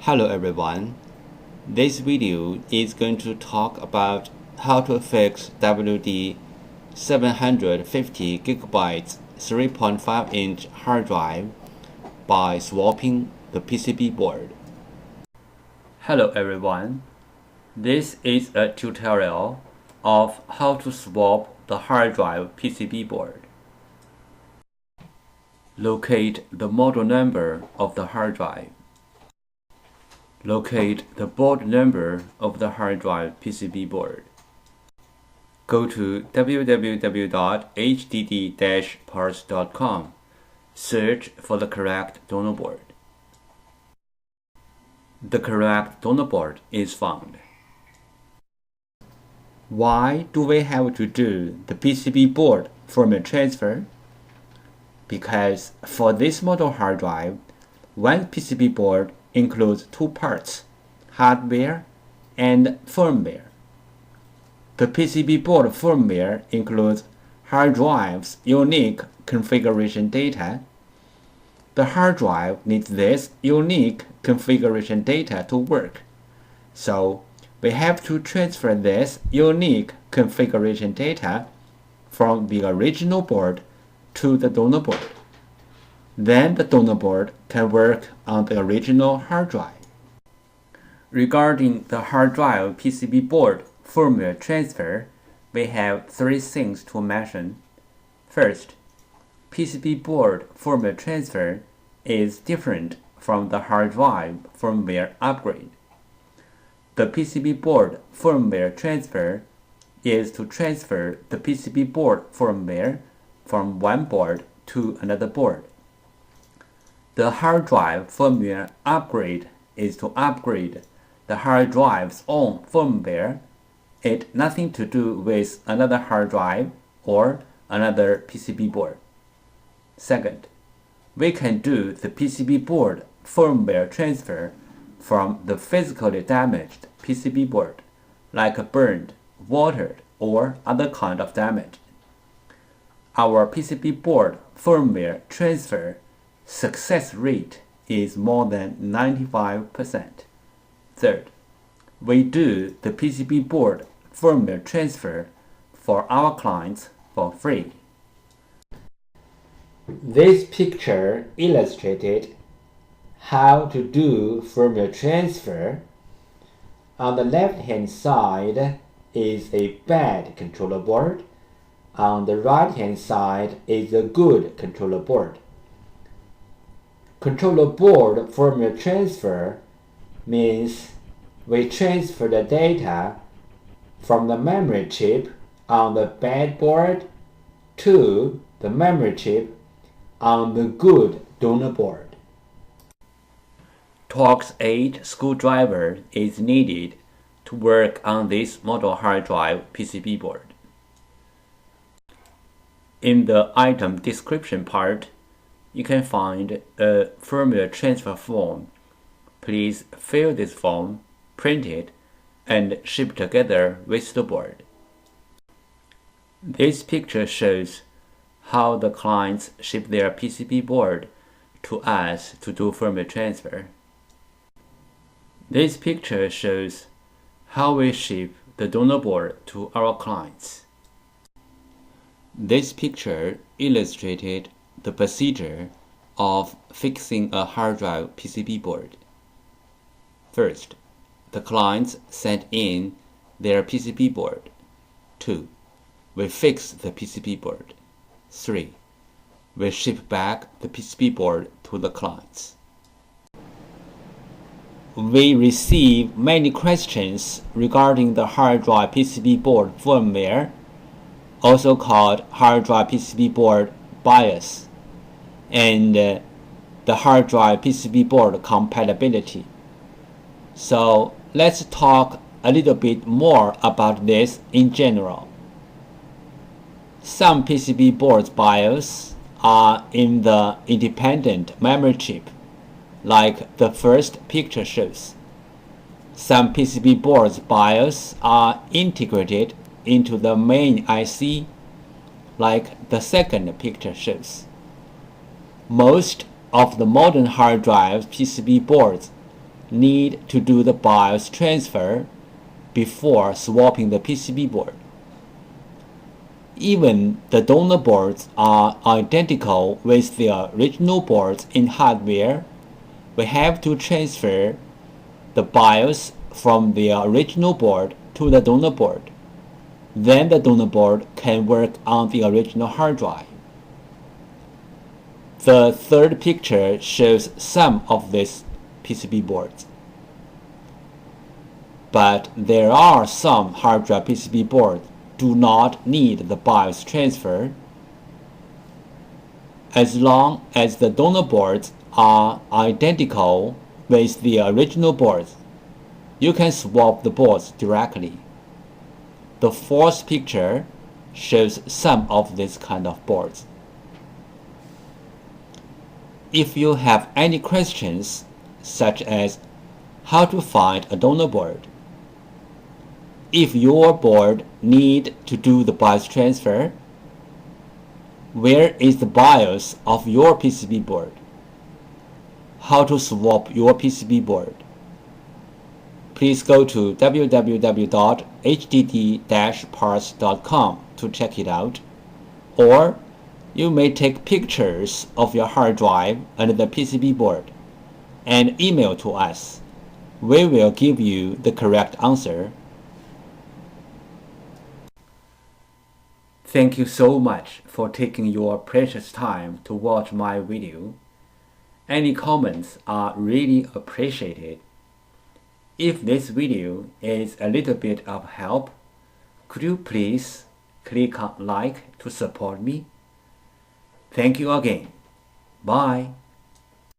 Hello everyone. This video is going to talk about how to fix WD 750 GB 3.5-inch hard drive by swapping the PCB board. Hello everyone. This is a tutorial of how to swap the hard drive PCB board. Locate the model number of the hard drive. Locate the board number of the hard drive PCB board. Go to www.hddparts.com. Search for the correct donor board. The correct donor board is found. Why do we have to do the PCB board firmware transfer? Because for this model hard drive, one PCB board includes two parts, hardware and firmware. The PCB board firmware includes hard drive's unique configuration data. The hard drive needs this unique configuration data to work, so we have to transfer this unique configuration data from the original board to the donor board. Then the donor board can work on the original hard drive. Regarding the hard drive PCB board firmware transfer, we have three things to mention. First, PCB board firmware transfer is different from the hard drive firmware upgrade. The PCB board firmware transfer is to transfer the PCB board firmware from one board to another board. The hard drive firmware upgrade is to upgrade the hard drive's own firmware. It has nothing to do with another hard drive or another PCB board. Second, we can do the PCB board firmware transfer from the physically damaged PCB board, like burned, watered, or other kind of damage. Our PCB board firmware transfer success rate is more than 95%. Third, we do the PCB board firmware transfer for our clients for free. This picture illustrated how to do firmware transfer. On the left-hand side is a bad controller board. On the right-hand side is a good controller board. Controller board firmware transfer means we transfer the data from the memory chip on the bad board to the memory chip on the good donor board. Torx 8 screwdriver is needed to work on this model hard drive PCB board. In the item description part, you can find a firmware transfer form. Please fill this form, print it, and ship together with the board. This picture shows how the clients ship their PCB board to us to do firmware transfer. This picture shows how we ship the donor board to our clients. This picture illustrated the procedure of fixing a hard drive PCB board. First, the clients send in their PCB board. 2. We fix the PCB board. 3. We ship back the PCB board to the clients. We receive many questions regarding the hard drive PCB board firmware, also called hard drive PCB board BIOS, and the hard drive PCB board compatibility. So let's talk a little bit more about this in general. Some PCB boards BIOS are in the independent memory chip, like the first picture shows. Some PCB boards BIOS are integrated into the main IC, like the second picture shows. Most of the modern hard drive PCB boards need to do the BIOS transfer before swapping the PCB board. Even the donor boards are identical with the original boards in hardware, we have to transfer the BIOS from the original board to the donor board. Then the donor board can work on the original hard drive. The third picture shows some of these PCB boards. But there are some hard drive PCB boards do not need the BIOS transfer. As long as the donor boards are identical with the original boards, you can swap the boards directly. The fourth picture shows some of these kind of boards. If you have any questions, such as how to find a donor board, if your board need to do the BIOS transfer, where is the BIOS of your PCB board, how to swap your PCB board, please go to www.hddparts.com to check it out, or you may take pictures of your hard drive and the PCB board and email to us. We will give you the correct answer. Thank you so much for taking your precious time to watch my video. Any comments are really appreciated. If this video is a little bit of help, could you please click on like to support me? Thank you again. Bye.